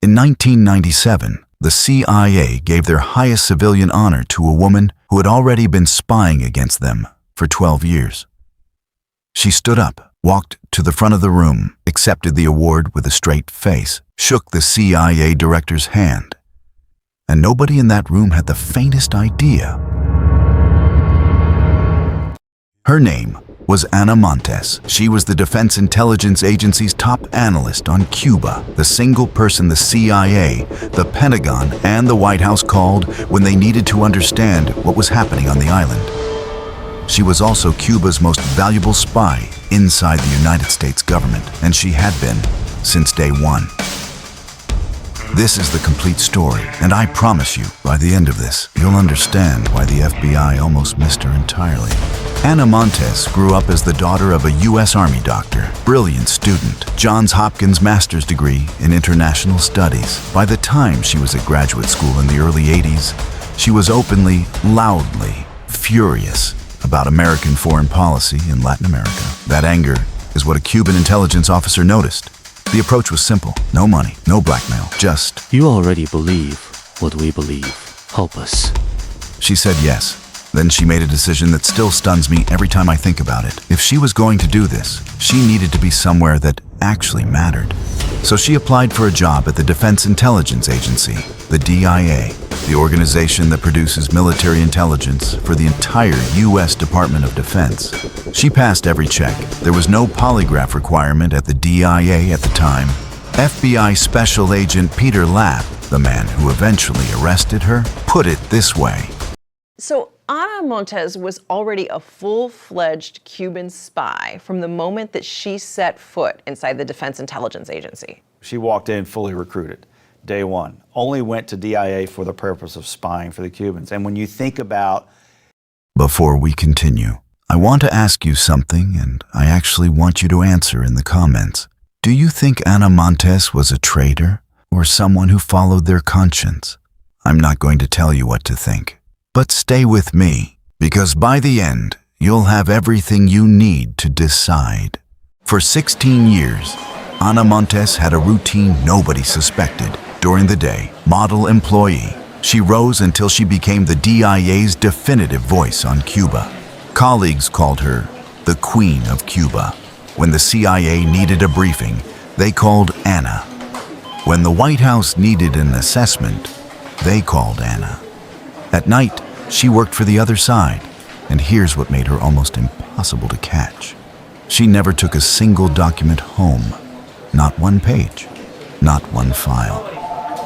In 1997, the CIA gave their highest civilian honor to a woman who had already been spying against them for 12 years. She stood up, walked to the front of the room, accepted the award with a straight face, shook the CIA director's hand, and nobody in that room had the faintest idea. Her name was Ana Montes. She was the Defense Intelligence Agency's top analyst on Cuba, the single person the CIA, the Pentagon, and the White House called when they needed to understand what was happening on the island. She was also Cuba's most valuable spy inside the United States government, and she had been since day one. This is the complete story, and I promise you, by the end of this, you'll understand why the FBI almost missed her entirely. Ana Montes grew up as the daughter of a U.S. Army doctor, brilliant student, Johns Hopkins master's degree in international studies. By the time she was at graduate school in the early 80s, she was openly, loudly furious about American foreign policy in Latin America. That anger is what a Cuban intelligence officer noticed. The approach was simple. No money, no blackmail, just, "You already believe what we believe. Help us." She said yes. Then she made a decision that still stuns me every time I think about it. If she was going to do this, she needed to be somewhere that actually mattered. So she applied for a job at the Defense Intelligence Agency, the DIA, the organization that produces military intelligence for the entire U.S. Department of Defense. She passed every check. There was no polygraph requirement at the DIA at the time. FBI Special Agent Peter Lapp, the man who eventually arrested her, put it this way. So Ana Montes was already a full-fledged Cuban spy from the moment that she set foot inside the Defense Intelligence Agency. She walked in fully recruited, day one. Only went to DIA for the purpose of spying for the Cubans. And when you think about... Before we continue, I want to ask you something, and I actually want you to answer in the comments. Do you think Ana Montes was a traitor or someone who followed their conscience? I'm not going to tell you what to think. But stay with me, because by the end, you'll have everything you need to decide. For 16 years, Ana Montes had a routine nobody suspected. During the day, model employee, she rose until she became the DIA's definitive voice on Cuba. Colleagues called her the Queen of Cuba. When the CIA needed a briefing, they called Ana. When the White House needed an assessment, they called Ana. At night, she worked for the other side, and here's what made her almost impossible to catch. She never took a single document home, not one page, not one file.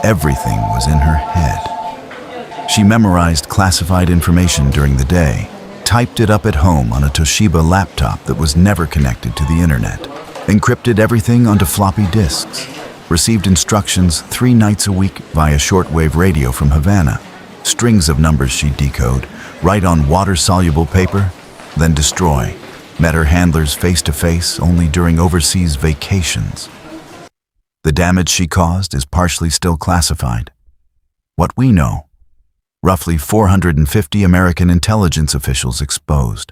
Everything was in her head. She memorized classified information during the day, typed it up at home on a Toshiba laptop that was never connected to the internet, encrypted everything onto floppy disks, received instructions 3 nights a week via shortwave radio from Havana. Strings of numbers she'd decode, write on water-soluble paper, then destroy. Met her handlers face-to-face only during overseas vacations. The damage she caused is partially still classified. What we know, roughly 450 American intelligence officials exposed.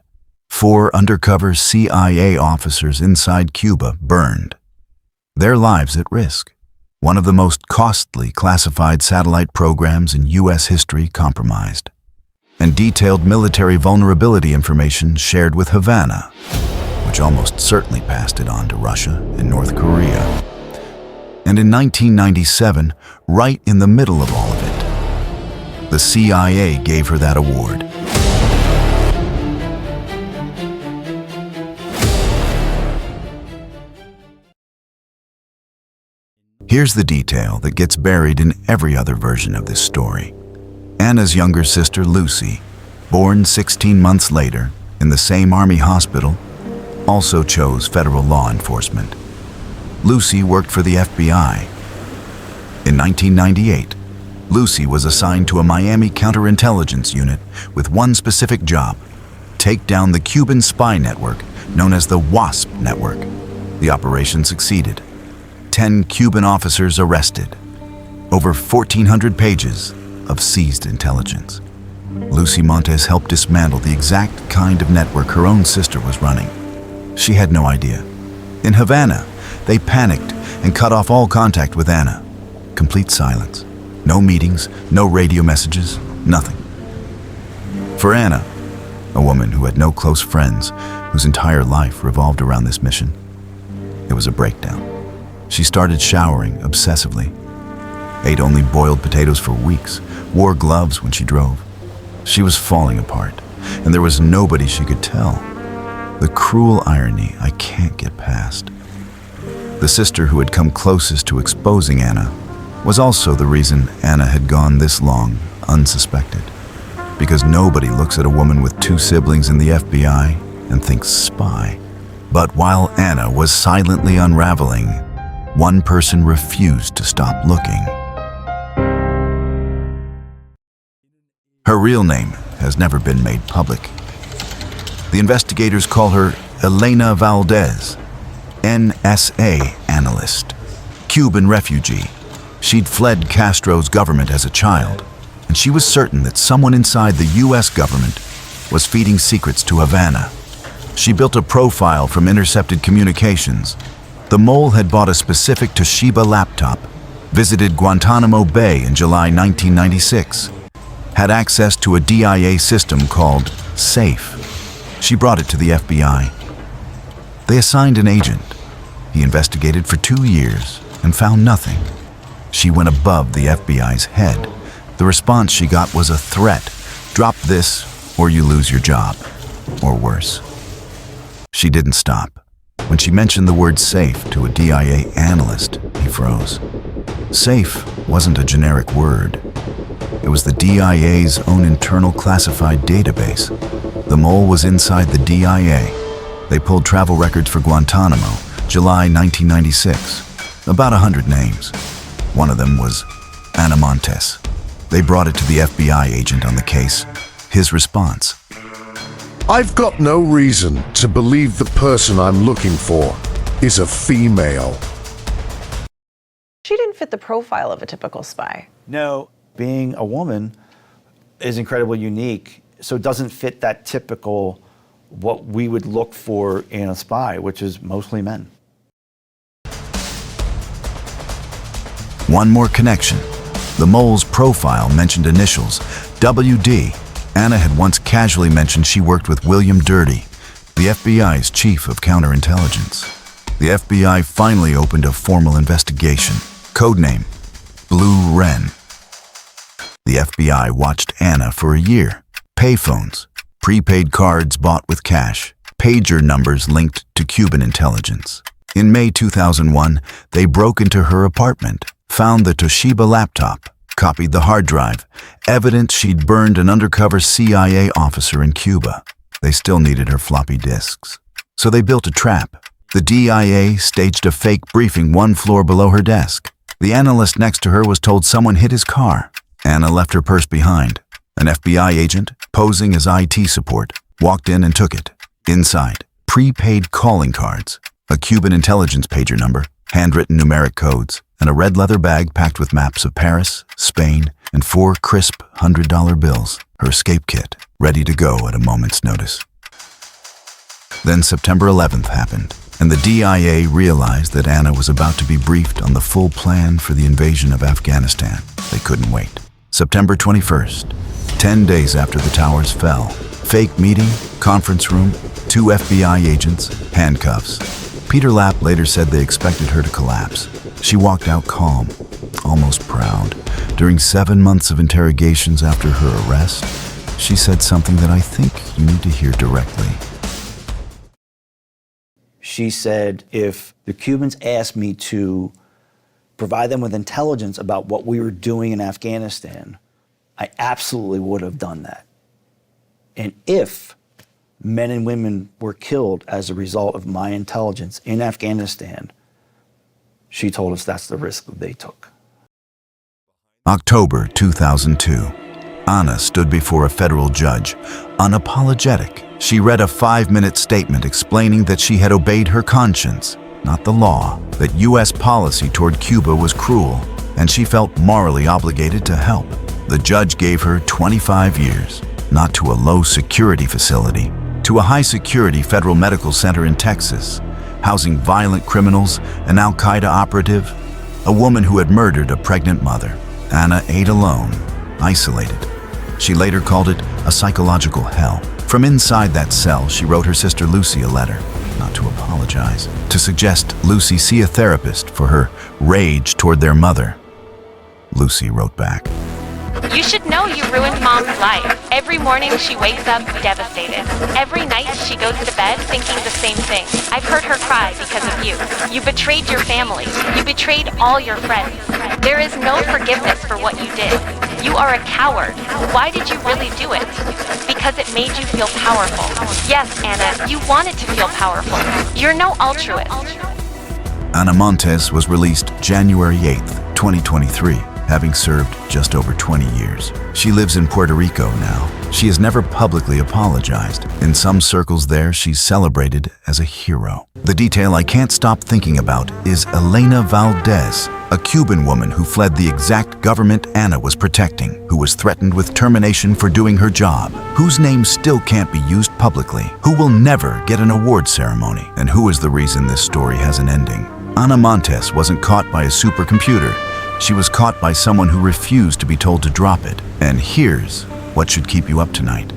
4 undercover CIA officers inside Cuba burned. Their lives at risk. One of the most costly classified satellite programs in U.S. history compromised, and detailed military vulnerability information shared with Havana, which almost certainly passed it on to Russia and North Korea. And in 1997, right in the middle of all of it, the CIA gave her that award. Here's the detail that gets buried in every other version of this story. Ana's younger sister, Lucy, born 16 months later in the same Army hospital, also chose federal law enforcement. Lucy worked for the FBI. In 1998, Lucy was assigned to a Miami counterintelligence unit with one specific job: take down the Cuban spy network known as the WASP network. The operation succeeded. 10 Cuban officers arrested. Over 1,400 pages of seized intelligence. Lucy Montes helped dismantle the exact kind of network her own sister was running. She had no idea. In Havana, they panicked and cut off all contact with Ana. complete silence. No meetings, no radio messages, nothing. For Anna, a woman who had no close friends, whose entire life revolved around this mission, it was a breakdown. She started showering obsessively, ate only boiled potatoes for weeks, wore gloves when she drove. She was falling apart, and there was nobody she could tell. The cruel irony I can't get past. The sister who had come closest to exposing Anna was also the reason Anna had gone this long unsuspected. Because nobody looks at a woman with 2 siblings in the FBI and thinks spy. But while Anna was silently unraveling, one person refused to stop looking. Her real name has never been made public. The investigators call her Elena Valdez, NSA analyst, Cuban refugee. She'd fled Castro's government as a child, and she was certain that someone inside the US government was feeding secrets to Havana. She built a profile from intercepted communications. The mole had bought a specific Toshiba laptop, visited Guantanamo Bay in July 1996, had access to a DIA system called SAFE. She brought it to the FBI. They assigned an agent. He investigated for 2 years and found nothing. She went above the FBI's head. The response she got was a threat. Drop this or you lose your job. Or worse. She didn't stop. When she mentioned the word SAFE to a DIA analyst, he froze. SAFE wasn't a generic word. It was the DIA's own internal classified database. The mole was inside the DIA. They pulled travel records for Guantanamo, July 1996. About 100 names. One of them was Ana Montes. They brought it to the FBI agent on the case. His response: I've got no reason to believe the person I'm looking for is a female. She didn't fit the profile of a typical spy. No, being a woman is incredibly unique, so it doesn't fit that typical what we would look for in a spy, which is mostly men. One more connection. The mole's profile mentioned initials WD. Anna had once casually mentioned she worked with William Dirty, the FBI's chief of counterintelligence. The FBI finally opened a formal investigation. Codename Blue Wren. The FBI watched Anna for a year. Payphones, prepaid cards bought with cash, pager numbers linked to Cuban intelligence. In May 2001, they broke into her apartment, found the Toshiba laptop, copied the hard drive, evidence she'd burned an undercover CIA officer in Cuba. They still needed her floppy disks. So they built a trap. The DIA staged a fake briefing 1 floor below her desk. The analyst next to her was told someone hit his car. Anna left her purse behind. An FBI agent, posing as IT support, walked in and took it. Inside, prepaid calling cards, a Cuban intelligence pager number, handwritten numeric codes, and a red leather bag packed with maps of Paris, Spain, and 4 crisp $100 bills, her escape kit, ready to go at a moment's notice. Then September 11th happened, and the DIA realized that Anna was about to be briefed on the full plan for the invasion of Afghanistan. They couldn't wait. September 21st, 10 days after the towers fell. Fake meeting, conference room, 2 FBI agents, handcuffs. Peter Lapp later said they expected her to collapse. She walked out calm, almost proud. During 7 months of interrogations after her arrest, she said something that I think you need to hear directly. She said, if the Cubans asked me to provide them with intelligence about what we were doing in Afghanistan, I absolutely would have done that. And if men and women were killed as a result of my intelligence in Afghanistan, she told us that's the risk that they took. October 2002. Anna stood before a federal judge, unapologetic. She read a 5-minute statement explaining that she had obeyed her conscience, not the law, that U.S. policy toward Cuba was cruel, and she felt morally obligated to help. The judge gave her 25 years, not to a low-security facility, to a high-security federal medical center in Texas, housing violent criminals, an al-Qaeda operative, a woman who had murdered a pregnant mother. Anna ate alone, isolated. She later called it a psychological hell. From inside that cell, she wrote her sister Lucy a letter, not to apologize, to suggest Lucy see a therapist for her rage toward their mother. Lucy wrote back, You should know you ruined Mom's life. Every morning she wakes up devastated. Every night she goes to bed thinking the same thing. I've heard her cry because of you. You betrayed your family. You betrayed all your friends. There is no forgiveness for what you did. You are a coward. Why did you really do it? Because it made you feel powerful. Yes, Anna, you wanted to feel powerful. You're no altruist. Ana Montes was released January 8th, 2023, having served just over 20 years. She lives in Puerto Rico now. She has never publicly apologized. In some circles there, she's celebrated as a hero. The detail I can't stop thinking about is Elena Valdez, a Cuban woman who fled the exact government Anna was protecting, who was threatened with termination for doing her job, whose name still can't be used publicly, who will never get an award ceremony, and who is the reason this story has an ending. Ana Montes wasn't caught by a supercomputer. She was caught by someone who refused to be told to drop it. And here's what should keep you up tonight.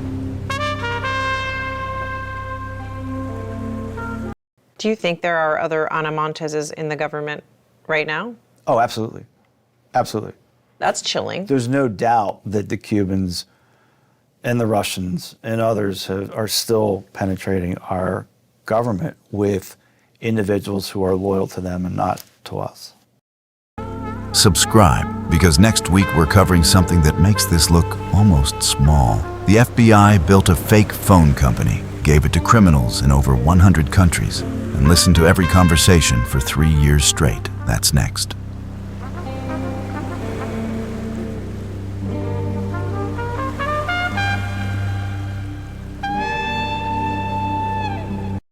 Do you think there are other Ana Monteses in the government right now? Oh, absolutely. Absolutely. That's chilling. There's no doubt that the Cubans and the Russians and others are still penetrating our government with individuals who are loyal to them and not to us. Subscribe, because next week we're covering something that makes this look almost small. The FBI built a fake phone company, gave it to criminals in over 100 countries, and listened to every conversation for 3 years straight. That's next.